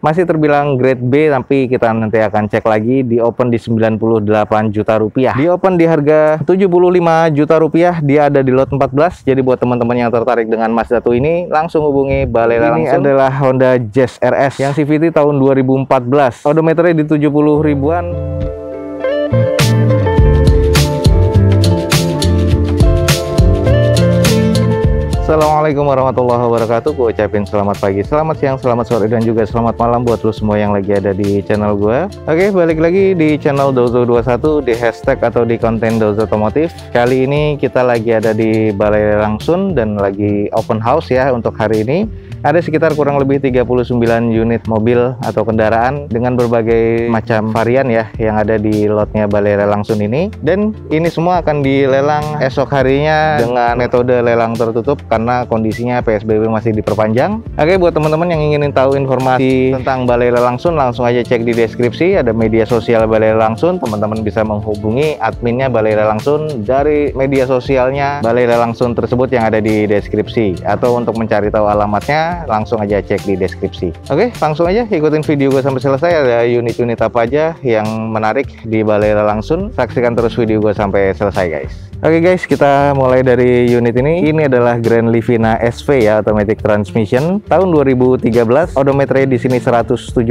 Masih terbilang grade B, tapi kita nanti akan cek lagi. Di open di 98 juta rupiah. Di open di harga 75 juta rupiah. Dia ada di lot 14. Jadi buat teman-teman yang tertarik dengan Mazda 2 ini, langsung hubungi Balai Lelang. Ini adalah Honda Jazz RS yang CVT tahun 2014. Odometernya di 70 ribuan. Assalamualaikum warahmatullahi wabarakatuh. Gue ucapin selamat pagi, selamat siang, selamat sore, dan juga selamat malam buat lo semua yang lagi ada di channel gue. Oke, balik lagi di channel Dozo21 di hashtag atau di konten Dozo Otomotif. Kali ini kita lagi ada di Balai Lelang Sun dan lagi open house ya untuk hari ini. Ada sekitar kurang lebih 39 unit mobil atau kendaraan dengan berbagai macam varian ya yang ada di lotnya Balai Lelang Sun ini. Dan ini semua akan dilelang esok harinya dengan metode lelang tertutup karena kondisinya PSBB masih diperpanjang. Oke, buat teman-teman yang ingin tahu informasi tentang Balai Lelang Sun, langsung aja cek di deskripsi. Ada media sosial Balai Lelang Sun. Teman-teman bisa menghubungi adminnya Balai Lelang Sun dari media sosialnya Balai Lelang Sun tersebut yang ada di deskripsi. Atau untuk mencari tahu alamatnya, langsung aja cek di deskripsi. Oke, langsung aja ikutin video gue sampai selesai. Ada unit-unit apa aja yang menarik di Balai Lelang Sun. Saksikan terus video gue sampai selesai, guys. Oke guys, kita mulai dari unit ini. Ini adalah Grand Livina SV ya, automatic transmission tahun 2013. Odometernya di sini 176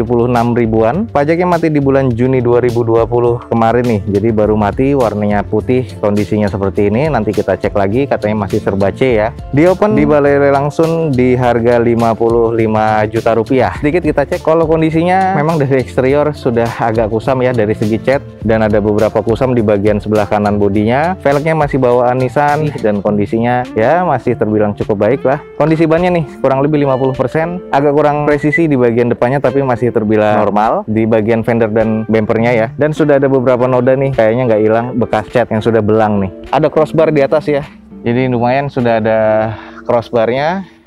ribuan. Pajaknya mati di bulan Juni 2020 kemarin nih. Jadi baru mati, warnanya putih, kondisinya seperti ini. Nanti kita cek lagi, katanya masih serba C ya. Di open di Balai Lelang Sun di harga 55 juta rupiah. Sedikit kita cek, kalau kondisinya memang dari eksterior sudah agak kusam ya dari segi cat, dan ada beberapa kusam di bagian sebelah kanan bodinya. Velgnya masih bawaan Nissan dan kondisinya ya masih terbilang cukup baik lah. Kondisi bannya nih kurang lebih 50%, agak kurang presisi di bagian depannya tapi masih terbilang normal di bagian fender dan bumpernya ya. Dan sudah ada beberapa noda nih, kayaknya nggak hilang bekas cat yang sudah belang nih. Ada crossbar di atas ya, jadi lumayan sudah ada crossbarnya.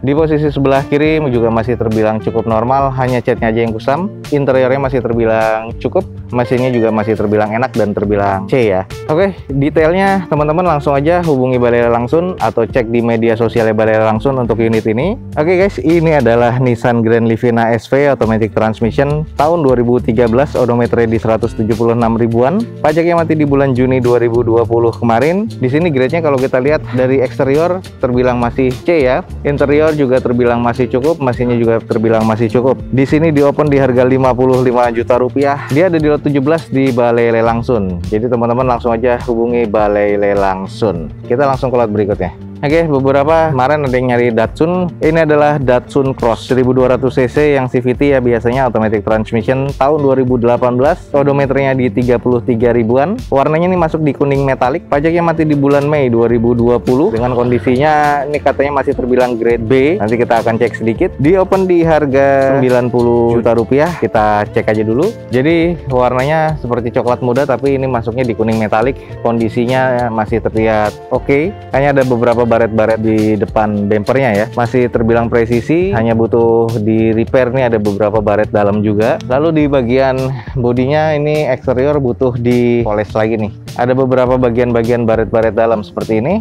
Di posisi sebelah kiri juga masih terbilang cukup normal, hanya catnya aja yang kusam. Interiornya masih terbilang cukup, mesinnya juga masih terbilang enak dan terbilang C ya. Oke, detailnya teman-teman langsung aja hubungi Balai Lelang Sun atau cek di media sosialnya Balai Lelang Sun untuk unit ini. Oke guys, ini adalah Nissan Grand Livina SV automatic transmission tahun 2013, odometernya di 176 ribuan. Pajaknya mati di bulan Juni 2020 kemarin. Di sini grade-nya kalau kita lihat dari eksterior terbilang masih C ya. Interior juga terbilang masih cukup, mesinnya juga terbilang masih cukup. Di sini di open di harga 55 juta rupiah. Dia ada di lot 17 di Balai Lelang Sun. Jadi teman-teman langsung aja hubungi Balai Lelang Sun. Kita langsung ke lot berikutnya. Oke, beberapa kemarin ada yang nyari Datsun. Ini adalah Datsun Cross 1200 cc yang CVT ya, biasanya automatic transmission tahun 2018. Odometernya di 33 ribuan. Warnanya ini masuk di kuning metalik. Pajaknya mati di bulan Mei 2020. Dengan kondisinya ini katanya masih terbilang grade B. Nanti kita akan cek sedikit. Di open di harga 90 juta rupiah. Kita cek aja dulu. Jadi warnanya seperti coklat muda, tapi ini masuknya di kuning metalik. Kondisinya masih terlihat oke. Hanya ada beberapa baret-baret di depan bumpernya ya, masih terbilang presisi, hanya butuh di repair. Nih ada beberapa baret dalam juga. Lalu di bagian bodinya ini eksterior butuh dipoles lagi nih, ada beberapa bagian-bagian baret-baret dalam seperti ini.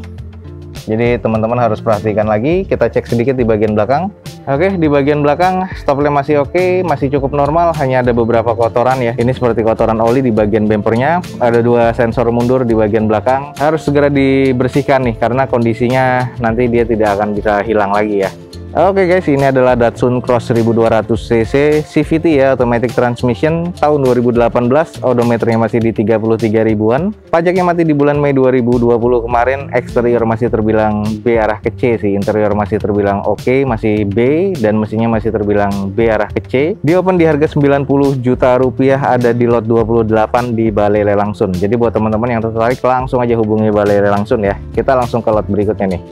Jadi teman-teman harus perhatikan lagi. Kita cek sedikit di bagian belakang. Oke, di bagian belakang stop lamp masih oke, masih cukup normal. Hanya ada beberapa kotoran ya. Ini seperti kotoran oli di bagian bumpernya. Ada dua sensor mundur di bagian belakang. Harus segera dibersihkan nih karena kondisinya nanti dia tidak akan bisa hilang lagi ya. Oke guys, ini adalah Datsun Cross 1200 cc CVT ya, automatic transmission tahun 2018. Odometernya masih di 33 ribuan. Pajaknya mati di bulan Mei 2020 kemarin. Eksterior masih terbilang B arah ke C sih. Interior masih terbilang oke, masih B, dan mesinnya masih terbilang B arah ke C. Di open di harga 90 juta rupiah, ada di lot 28 di Balai Lelang Sun. Jadi buat teman-teman yang tertarik langsung aja hubungi Balai Lelang Sun ya. Kita langsung ke lot berikutnya nih.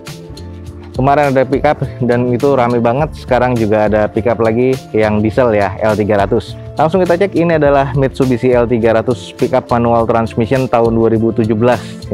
Kemarin ada pickup dan itu rame banget. Sekarang juga ada pickup lagi yang diesel ya, L300. Langsung kita cek, ini adalah Mitsubishi L300 pickup manual transmission tahun 2017.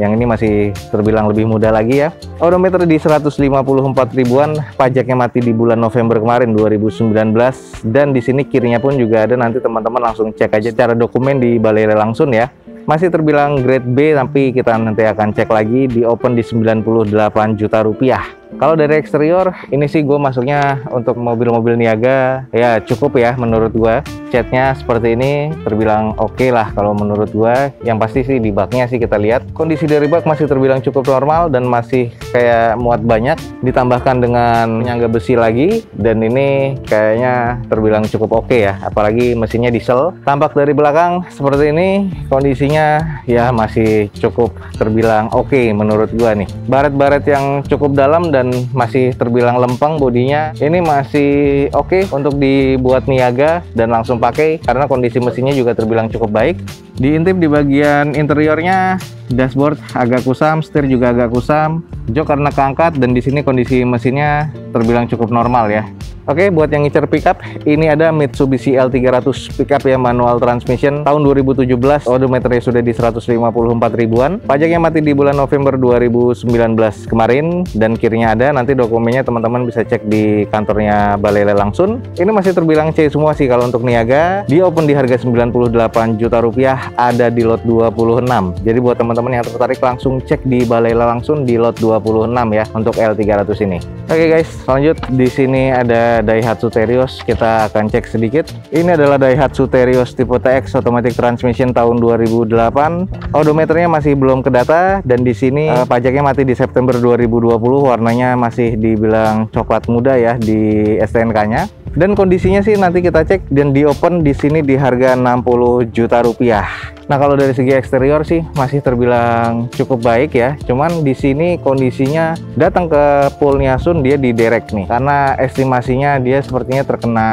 Yang ini masih terbilang lebih muda lagi ya. Odometer di 154 ribuan, pajaknya mati di bulan November kemarin 2019. Dan di sini kirinya pun juga ada, nanti teman-teman langsung cek aja cara dokumen di Balai Lelang Sun ya. Masih terbilang grade B, tapi kita nanti akan cek lagi. Di open di 98 juta rupiah. Kalau dari eksterior, ini sih gue masuknya untuk mobil-mobil niaga, ya cukup ya menurut gue. Catnya seperti ini, terbilang oke lah kalau menurut gue. Yang pasti sih di baknya sih kita lihat, kondisi dari bak masih terbilang cukup normal dan masih kayak muat banyak. Ditambahkan dengan penyangga besi lagi, dan ini kayaknya terbilang cukup oke ya. Apalagi mesinnya diesel. Tampak dari belakang seperti ini, kondisinya ya masih cukup terbilang oke menurut gue nih. Baret-baret yang cukup dalam dan masih terbilang lempeng bodinya. Ini masih oke untuk dibuat niaga dan langsung pakai karena kondisi mesinnya juga terbilang cukup baik. Diintip di bagian interiornya, dashboard agak kusam, setir juga agak kusam, jok karena keangkat, dan di sini kondisi mesinnya terbilang cukup normal ya. Oke, buat yang ngincer pickup, ini ada Mitsubishi L300 pickup ya, manual transmission tahun 2017, odometernya sudah di 154 ribuan. Pajaknya mati di bulan November 2019 kemarin, dan kirinya ada. Nanti dokumennya teman-teman bisa cek di kantornya Balai Lelang Sun. Ini masih terbilang C semua sih kalau untuk niaga. Di open di harga 98 juta rupiah, ada di lot 26. Jadi buat teman-teman yang tertarik langsung cek di Balai Lelang Sun di lot 26 ya untuk L300 ini. Oke guys, lanjut. Di sini ada Daihatsu Terios, kita akan cek sedikit. Ini adalah Daihatsu Terios tipe TX automatic transmission tahun 2008. Odometernya masih belum kedata, dan di sini pajaknya mati di September 2020. Warnanya masih dibilang coklat muda ya di STNK-nya. Dan kondisinya sih nanti kita cek, dan di open di sini di harga 60 juta rupiah. Nah, kalau dari segi eksterior sih masih terbilang cukup baik ya. Cuman di sini kondisinya datang ke poolnya Sun dia di derek nih. Karena estimasinya dia sepertinya terkena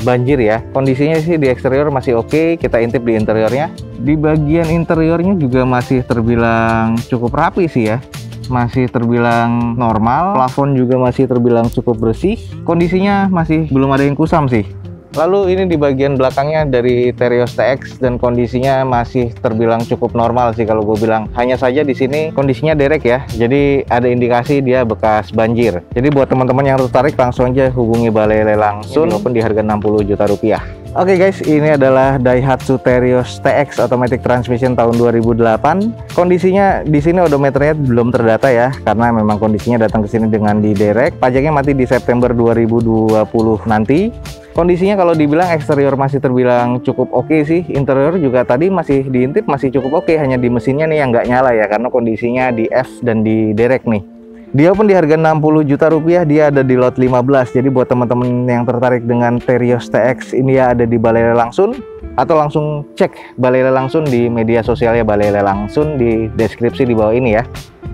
banjir ya. Kondisinya sih di eksterior masih oke. Kita intip di interiornya. Di bagian interiornya juga masih terbilang cukup rapi sih ya. Masih terbilang normal, plafon juga masih terbilang cukup bersih. Kondisinya masih belum ada yang kusam sih. Lalu ini di bagian belakangnya dari Terios TX, dan kondisinya masih terbilang cukup normal sih kalau gue bilang. Hanya saja di sini kondisinya derek ya, jadi ada indikasi dia bekas banjir. Jadi buat teman-teman yang tertarik langsung aja hubungi Balai Lelang Sun, walaupun di harga 60 juta rupiah. Oke guys, ini adalah Daihatsu Terios TX automatic transmission tahun 2008. Kondisinya di sini odometernya belum terdata ya, karena memang kondisinya datang ke sini dengan di derek. Pajaknya mati di September 2020 nanti. Kondisinya kalau dibilang eksterior masih terbilang cukup oke sih. Interior juga tadi masih diintip masih cukup oke, hanya di mesinnya nih yang nggak nyala ya, karena kondisinya di F dan di derek nih. Dia pun di harga 60 juta rupiah, dia ada di lot 15. Jadi buat teman-teman yang tertarik dengan Terios TX ini ya, ada di Balai Lelang Sun, atau langsung cek Balai Lelang Sun di media sosialnya Balai Lelang Sun di deskripsi di bawah ini ya.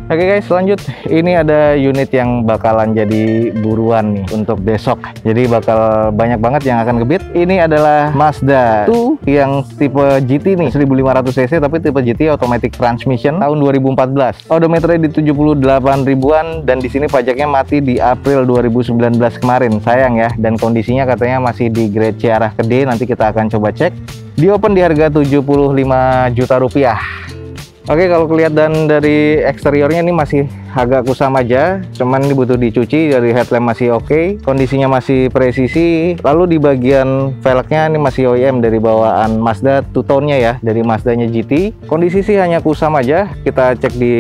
Oke guys, lanjut. Ini ada unit yang bakalan jadi buruan nih untuk besok. Jadi bakal banyak banget yang akan ngebit. Ini adalah Mazda 2 yang tipe GT nih, 1500 cc tapi tipe GT automatic transmission tahun 2014. Odometernya di 78 ribuan, dan di sini pajaknya mati di April 2019 kemarin. Sayang ya, dan kondisinya katanya masih di grade C arah ke D. Nanti kita akan coba cek. Di open di harga 75 juta rupiah. Oke, kalau kelihatan dari eksteriornya ini masih agak kusam aja, cuman ini butuh dicuci. Dari headlamp masih oke, kondisinya masih presisi. Lalu di bagian velgnya ini masih OEM dari bawaan Mazda two-tone-nya ya, dari Mazdanya GT. Kondisi sih hanya kusam aja. Kita cek di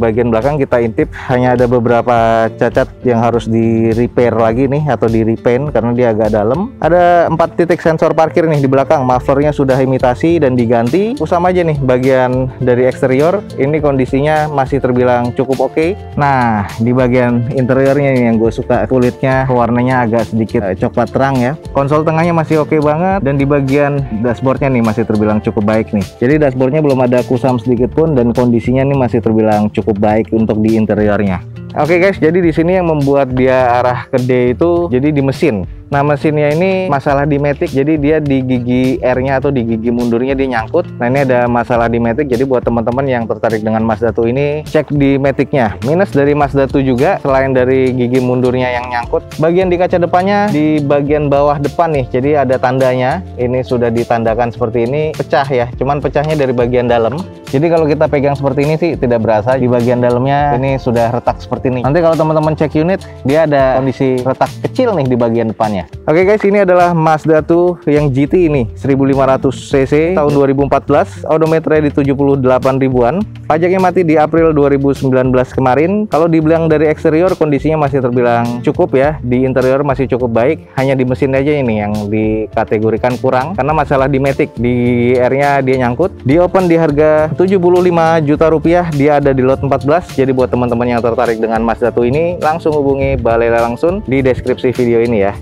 bagian belakang, kita intip, hanya ada beberapa cacat yang harus di repair lagi nih, atau di repaint karena dia agak dalam. Ada 4 titik sensor parkir nih di belakang, mufflernya sudah imitasi dan diganti. Kusam aja nih bagian dari eksterior. Ini kondisinya masih terbilang cukup oke. Nah, di bagian interiornya nih yang gue suka, kulitnya warnanya agak sedikit coklat terang ya. Konsol tengahnya masih oke banget, dan di bagian dashboardnya nih masih terbilang cukup baik nih. Jadi dashboardnya belum ada kusam sedikit pun, dan kondisinya nih masih terbilang cukup baik untuk di interiornya. Oke guys, jadi di sini yang membuat dia arah ke D itu jadi di mesin. Nah, mesinnya ini masalah di matic, jadi dia di gigi R-nya atau di gigi mundurnya dia nyangkut. Nah, ini ada masalah di matic, jadi buat teman-teman yang tertarik dengan Mazda 2 ini, cek di maticnya. Minus dari Mazda 2 juga, selain dari gigi mundurnya yang nyangkut, bagian di kaca depannya di bagian bawah depan nih, jadi ada tandanya. Ini sudah ditandakan seperti ini, pecah ya, cuman pecahnya dari bagian dalam. Jadi kalau kita pegang seperti ini sih tidak berasa, di bagian dalamnya ini sudah retak seperti ini. Nanti kalau teman-teman cek unit, dia ada kondisi retak kecil nih di bagian depannya. harganya. Oke guys, ini adalah Mazda 2 yang GT ini 1500 cc tahun 2014, odometernya di 78 ribuan. Pajaknya mati di April 2019 kemarin. Kalau dibilang dari eksterior kondisinya masih terbilang cukup ya, di interior masih cukup baik, hanya di mesin aja ini yang dikategorikan kurang karena masalah di matic, di airnya dia nyangkut. Di open di harga 75 juta rupiah, dia ada di lot 14. Jadi buat teman-teman yang tertarik dengan Mazda 2 ini, langsung hubungi Balai Lelang Sun di deskripsi video ini ya.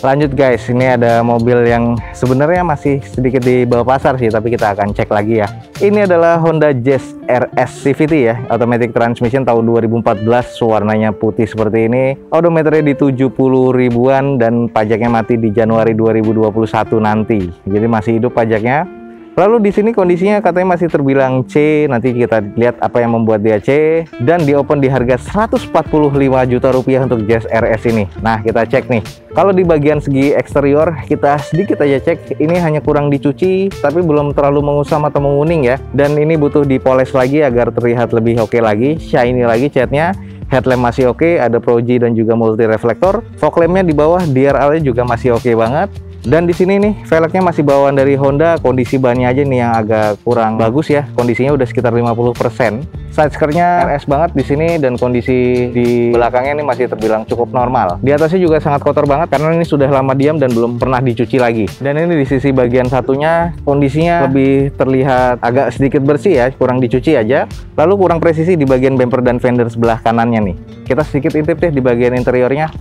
Lanjut guys, ini ada mobil yang sebenarnya masih sedikit di bawah pasar sih, tapi kita akan cek lagi ya. Ini adalah Honda Jazz RS CVT ya, automatic transmission tahun 2014, warnanya putih seperti ini. Odometernya di 70 ribuan dan pajaknya mati di Januari 2021 nanti. Jadi masih hidup pajaknya. Lalu di sini kondisinya katanya masih terbilang C. Nanti kita lihat apa yang membuat dia C. Dan di open di harga 145 juta rupiah untuk Jazz RS ini. Nah, kita cek nih. Kalau di bagian segi eksterior, kita sedikit aja cek. Ini hanya kurang dicuci, tapi belum terlalu mengusam atau menguning ya. Dan ini butuh dipoles lagi agar terlihat lebih oke lagi, shiny lagi catnya. Headlamp masih oke, ada Pro-G dan juga multi reflektor. Fog lampnya di bawah, DRL-nya juga masih oke banget. Dan di sini nih velgnya masih bawaan dari Honda, kondisi bannya aja nih yang agak kurang bagus ya. Kondisinya udah sekitar 50%. Side skirtnya RS banget di sini dan kondisi di belakangnya ini masih terbilang cukup normal. Di atasnya juga sangat kotor banget karena ini sudah lama diam dan belum pernah dicuci lagi. Dan ini di sisi bagian satunya kondisinya lebih terlihat agak sedikit bersih ya, kurang dicuci aja. Lalu kurang presisi di bagian bumper dan fender sebelah kanannya nih. Kita sedikit intip deh di bagian interiornya.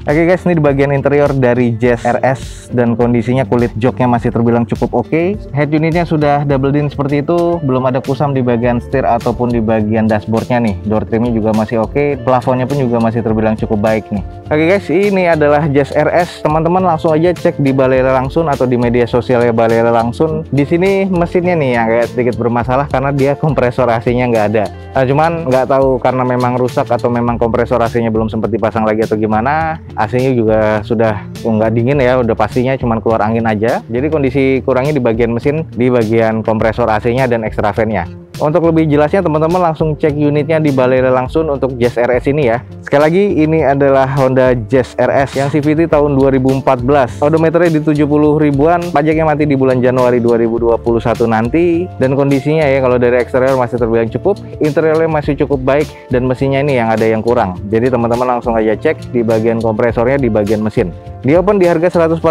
Oke guys, ini di bagian interior dari Jazz RS dan kondisinya kulit joknya masih terbilang cukup oke. Head unitnya sudah double din seperti itu, belum ada kusam di bagian setir ataupun di bagian dashboardnya nih. Door trimnya juga masih oke, plafonnya pun juga masih terbilang cukup baik nih. Oke guys, ini adalah Jazz RS. Teman-teman langsung aja cek di Balai Lelang Sun atau di media sosialnya Balai Lelang Sun. Di sini mesinnya nih yang agak sedikit bermasalah karena dia kompresor AC-nya nggak ada. Nah, cuman nggak tahu karena memang rusak atau memang kompresor AC-nya belum sempat dipasang lagi atau gimana. AC-nya juga sudah nggak dingin ya, udah pastinya cuman keluar angin aja. Jadi kondisi kurangnya di bagian mesin, di bagian kompresor AC-nya dan extra fan-nya. Untuk lebih jelasnya teman-teman langsung cek unitnya di Balai Lelang Sun untuk Jazz RS ini ya. Sekali lagi ini adalah Honda Jazz RS yang CVT tahun 2014. Odometernya di 70 ribuan, pajaknya mati di bulan Januari 2021 nanti. Dan kondisinya ya kalau dari eksterior masih terbilang cukup, interiornya masih cukup baik dan mesinnya ini yang ada yang kurang. Jadi teman-teman langsung aja cek di bagian kompresornya di bagian mesin. Di open di harga 145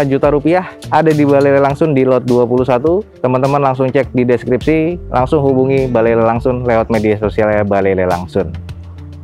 juta rupiah, ada di Balai Lelang Sun di lot 21. Teman-teman langsung cek di deskripsi, langsung hubungi Balai Lelang Sun lewat media sosialnya Balai Lelang Sun.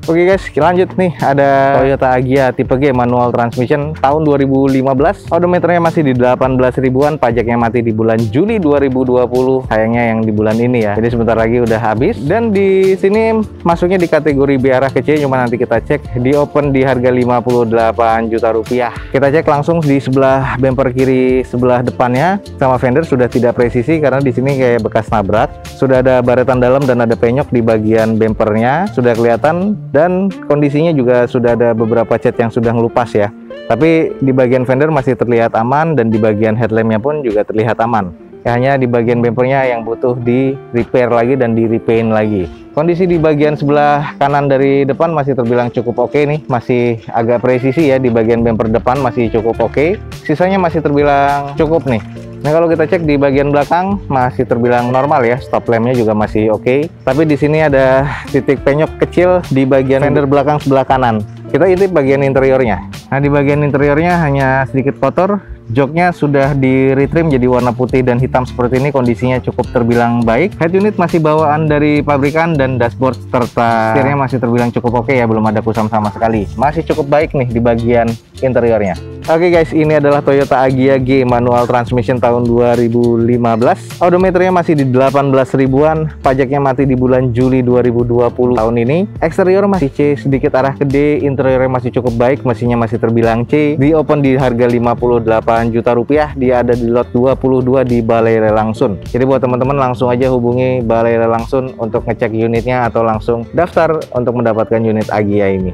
Oke guys, lanjut nih, ada Toyota Agya tipe G manual transmission tahun 2015. Odometernya masih di 18 ribuan, pajaknya mati di bulan Juli 2020. Sayangnya yang di bulan ini ya. Jadi sebentar lagi udah habis. Dan di sini masuknya di kategori B arah kecil, cuma nanti kita cek. Di open di harga 58 juta rupiah. Kita cek langsung di sebelah bumper kiri sebelah depannya sama fender sudah tidak presisi karena di sini kayak bekas nabrak. Sudah ada baretan dalam dan ada penyok di bagian bumpernya, sudah kelihatan. Dan kondisinya juga sudah ada beberapa cat yang sudah ngelupas ya. Tapi di bagian fender masih terlihat aman dan di bagian headlampnya pun juga terlihat aman. Ya, hanya di bagian bumpernya yang butuh di repair lagi dan di repaint lagi. Kondisi di bagian sebelah kanan dari depan masih terbilang cukup oke nih. Masih agak presisi ya, di bagian bumper depan masih cukup oke. Sisanya masih terbilang cukup nih. Nah kalau kita cek di bagian belakang masih terbilang normal ya, stop lampnya juga masih oke. Tapi di sini ada titik penyok kecil di bagian fender belakang sebelah kanan. Kita intip bagian interiornya. Nah di bagian interiornya hanya sedikit kotor. Joknya sudah di retrim jadi warna putih dan hitam seperti ini, kondisinya cukup terbilang baik. Head unit masih bawaan dari pabrikan dan dashboard serta setirnya masih terbilang cukup oke ya, belum ada kusam sama sekali. Masih cukup baik nih di bagian interiornya. Oke guys, ini adalah Toyota Agya G manual transmission tahun 2015. Odometernya masih di 18 ribuan, pajaknya mati di bulan Juli 2020 tahun ini. Eksterior masih C, sedikit arah ke D, interiornya masih cukup baik, mesinnya masih terbilang C. Di open di harga 58 juta rupiah, dia ada di lot 22 di Balai Lelang Sun. Jadi buat teman-teman langsung aja hubungi Balai Lelang Sun untuk ngecek unitnya atau langsung daftar untuk mendapatkan unit Agya ini.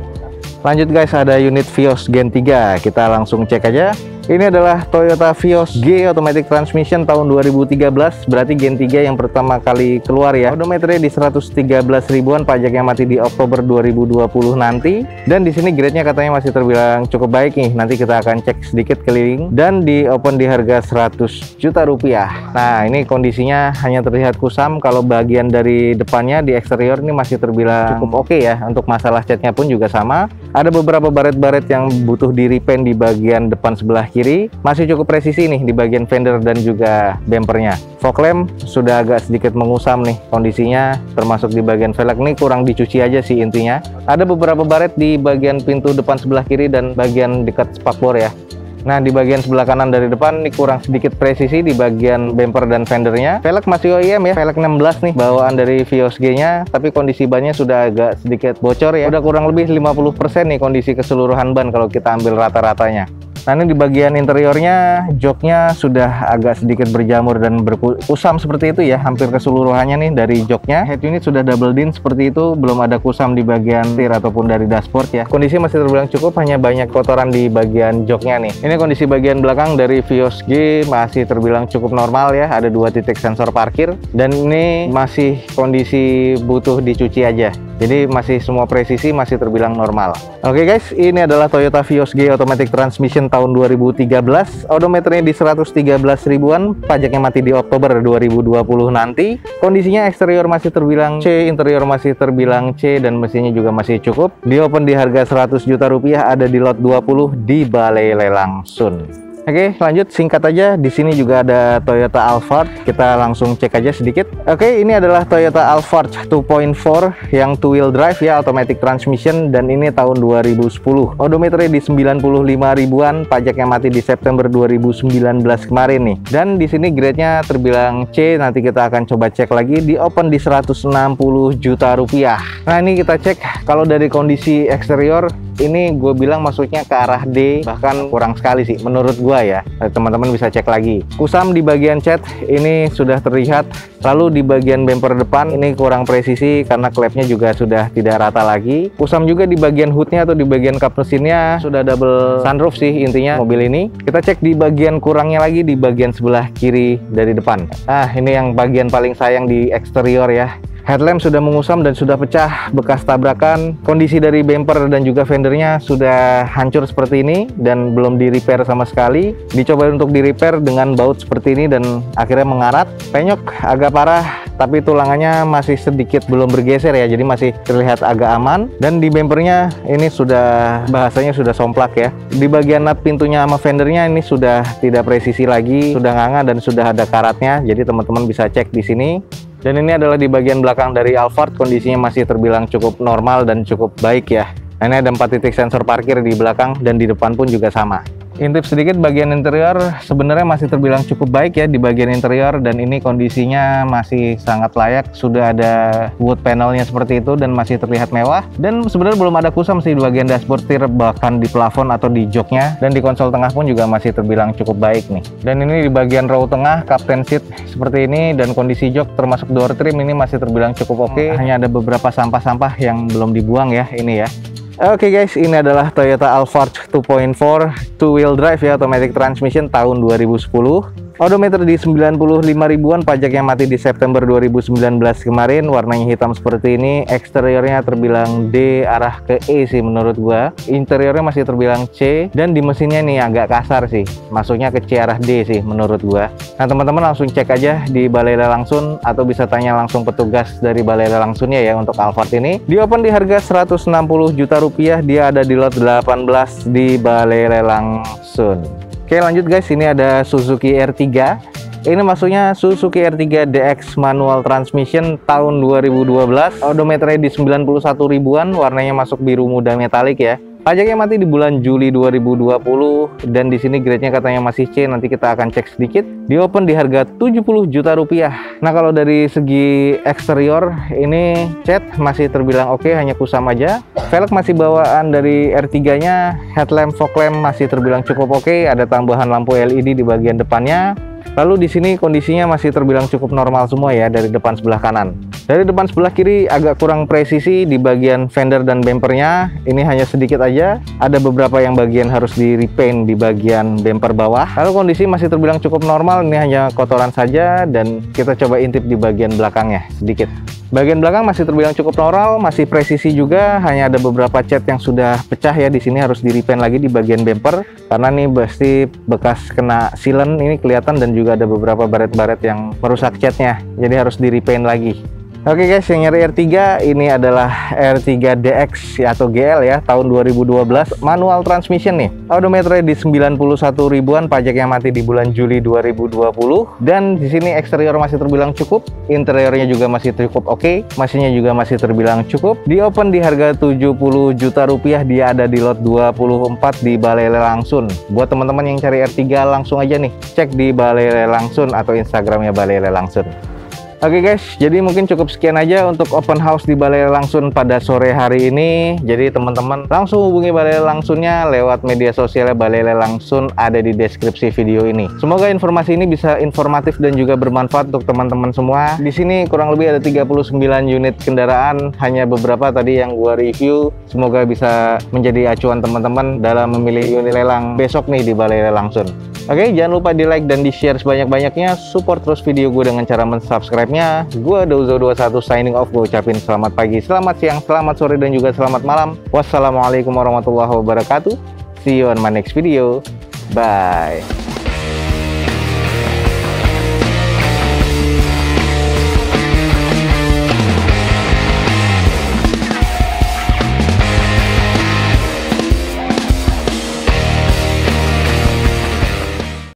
Lanjut guys, ada unit Vios Gen 3. Kita langsung cek aja. Ini adalah Toyota Vios G Automatic Transmission tahun 2013, berarti Gen 3 yang pertama kali keluar ya. Odometernya di 113 ribuan, pajaknya mati di Oktober 2020 nanti. Dan di sini grade-nya katanya masih terbilang cukup baik nih. Nanti kita akan cek sedikit keliling dan di open di harga 100 juta rupiah. Nah, ini kondisinya hanya terlihat kusam. Kalau bagian dari depannya di eksterior ini masih terbilang cukup oke ya. Untuk masalah catnya pun juga sama. Ada beberapa baret-baret yang butuh di repaint di bagian depan sebelah kiri, masih cukup presisi nih di bagian fender dan juga bempernya. Fog lamp sudah agak sedikit mengusam nih kondisinya, termasuk di bagian velg nih kurang dicuci aja sih intinya. Ada beberapa baret di bagian pintu depan sebelah kiri dan bagian dekat spakbor ya. Nah, di bagian sebelah kanan dari depan ini kurang sedikit presisi di bagian bumper dan fendernya. Velg masih OEM ya, velg 16 nih bawaan dari Vios G-nya, tapi kondisi bannya sudah agak sedikit bocor ya. Udah kurang lebih 50% nih kondisi keseluruhan ban kalau kita ambil rata-ratanya. Nah, ini di bagian interiornya, joknya sudah agak sedikit berjamur dan berkusam seperti itu ya, hampir keseluruhannya nih dari joknya. Head unit sudah double din seperti itu, belum ada kusam di bagian setir ataupun dari dashboard ya. Kondisi masih terbilang cukup, hanya banyak kotoran di bagian joknya nih. Ini kondisi bagian belakang dari Vios G masih terbilang cukup normal ya, ada 2 titik sensor parkir dan ini masih kondisi butuh dicuci aja. Jadi masih semua presisi masih terbilang normal. Oke guys, ini adalah Toyota Vios G Automatic Transmission tahun 2013. Odometernya di 113 ribuan, pajaknya mati di Oktober 2020 nanti. Kondisinya eksterior masih terbilang C, interior masih terbilang C, dan mesinnya juga masih cukup. Di open di harga 100 juta rupiah, ada di lot 20 di Balai Lelang Sun. Oke, lanjut singkat aja. Di sini juga ada Toyota Alphard. Kita langsung cek aja sedikit. Oke, ini adalah Toyota Alphard 2.4 yang two wheel drive ya, automatic transmission, dan ini tahun 2010. Odometernya di 95 ribuan, pajaknya mati di September 2019 kemarin nih. Dan di sini grade-nya terbilang C. Nanti kita akan coba cek lagi. Di open di 160 juta rupiah. Nah, ini kita cek kalau dari kondisi eksterior ini gue bilang masuknya ke arah D, bahkan kurang sekali sih menurut gue ya. Teman-teman bisa cek lagi. Kusam di bagian cat ini sudah terlihat, lalu di bagian bumper depan ini kurang presisi karena klepnya juga sudah tidak rata lagi. Kusam juga di bagian hoodnya atau di bagian kap mesinnya, sudah double sunroof sih intinya mobil ini. Kita cek di bagian kurangnya lagi di bagian sebelah kiri dari depan. Nah, ini yang bagian paling sayang di eksterior ya. Headlamp sudah mengusam dan sudah pecah bekas tabrakan. Kondisi dari bumper dan juga fendernya sudah hancur seperti ini dan belum di repair sama sekali. Dicoba untuk di repair dengan baut seperti ini dan akhirnya mengarat. Penyok agak parah, tapi tulangannya masih sedikit belum bergeser ya, jadi masih terlihat agak aman. Dan di bumpernya ini sudah, bahasanya sudah somplak ya. Di bagian nut pintunya sama fendernya ini sudah tidak presisi lagi, sudah nganga dan sudah ada karatnya. Jadi teman-teman bisa cek di sini. Dan ini adalah di bagian belakang dari Alphard, kondisinya masih terbilang cukup normal dan cukup baik ya. Nah, ini ada 4 titik sensor parkir di belakang dan di depan pun juga sama. Intip sedikit bagian interior, sebenarnya masih terbilang cukup baik ya di bagian interior, dan ini kondisinya masih sangat layak. Sudah ada wood panelnya seperti itu dan masih terlihat mewah. Dan sebenarnya belum ada kusam sih di bagian dashboard, setir, bahkan di plafon atau di joknya. Dan di konsol tengah pun juga masih terbilang cukup baik nih. Dan ini di bagian row tengah, captain seat seperti ini, dan kondisi jok termasuk door trim ini masih terbilang cukup oke. Hanya ada beberapa sampah-sampah yang belum dibuang ya ini ya. Oke guys, ini adalah Toyota Alphard 2.4 two wheel drive ya, automatic transmission tahun 2010. Odometer di 95 ribuan, pajaknya mati di September 2019 kemarin. Warnanya hitam seperti ini. Eksteriornya terbilang D arah ke E sih menurut gua. Interiornya masih terbilang C, dan di mesinnya nih agak kasar sih, masuknya ke C arah D sih menurut gua. Nah, teman-teman langsung cek aja di Balai Lelang Sun atau bisa tanya langsung petugas dari Balai Lelang Sunnya ya untuk Alphard ini. Di open di harga 160 juta rupiah, dia ada di lot 18 di Balai Lelang Sun. Oke, lanjut guys, ini ada Suzuki R3. Ini maksudnya Suzuki R3 DX manual transmission tahun 2012. Odometernya di 91 ribuan, warnanya masuk biru muda metalik ya. Pajaknya mati di bulan Juli 2020, dan di sini grade-nya katanya masih C. Nanti kita akan cek sedikit. Di open di harga 70 juta rupiah. Nah, kalau dari segi eksterior ini cat masih terbilang oke, hanya kusam aja. Velg masih bawaan dari R3-nya. Headlamp, fog lamp masih terbilang cukup oke. Ada tambahan lampu LED di bagian depannya. Lalu di sini kondisinya masih terbilang cukup normal semua ya dari depan sebelah kanan. Dari depan sebelah kiri agak kurang presisi di bagian fender dan bumpernya. Ini hanya sedikit aja. Ada beberapa yang bagian harus di repaint di bagian bumper bawah. Lalu kondisi masih terbilang cukup normal. Ini hanya kotoran saja dan kita coba intip di bagian belakangnya sedikit. Bagian belakang masih terbilang cukup normal, masih presisi juga. Hanya ada beberapa cat yang sudah pecah ya. Di sini harus di repaint lagi di bagian bumper karena ini pasti bekas kena sealant ini kelihatan, dan juga ada beberapa baret-baret yang merusak catnya. Jadi harus di repaint lagi. Oke guys, yang nyari R3 ini adalah R3 DX atau GL ya, tahun 2012, manual transmission nih. Odometernya di 91 ribuan, pajaknya mati di bulan Juli 2020. Dan di sini eksterior masih terbilang cukup, interiornya juga masih cukup oke, mesinnya juga masih terbilang cukup. Di open di harga 70 juta rupiah, dia ada di lot 24 di Balai Lelang Sun. Buat teman-teman yang cari R3 langsung aja nih, cek di Balai Lelang Sun atau Instagramnya Balai Lelang Sun. Oke guys, jadi mungkin cukup sekian aja untuk open house di Balai Lelang Sun pada sore hari ini. Jadi teman-teman langsung hubungi Balai Lelang Sunnya lewat media sosialnya Balai Lelang Sun, ada di deskripsi video ini. Semoga informasi ini bisa informatif dan juga bermanfaat untuk teman-teman semua. Di sini kurang lebih ada 39 unit kendaraan, hanya beberapa tadi yang gua review. Semoga bisa menjadi acuan teman-teman dalam memilih unit lelang besok nih di Balai Lelang Sun. Oke, jangan lupa di like dan di share sebanyak-banyaknya. Support terus video gue dengan cara mensubscribe-nya. Gue Dozo21 signing off. Gue ucapin selamat pagi, selamat siang, selamat sore, dan juga selamat malam. Wassalamualaikum warahmatullahi wabarakatuh. See you on my next video. Bye.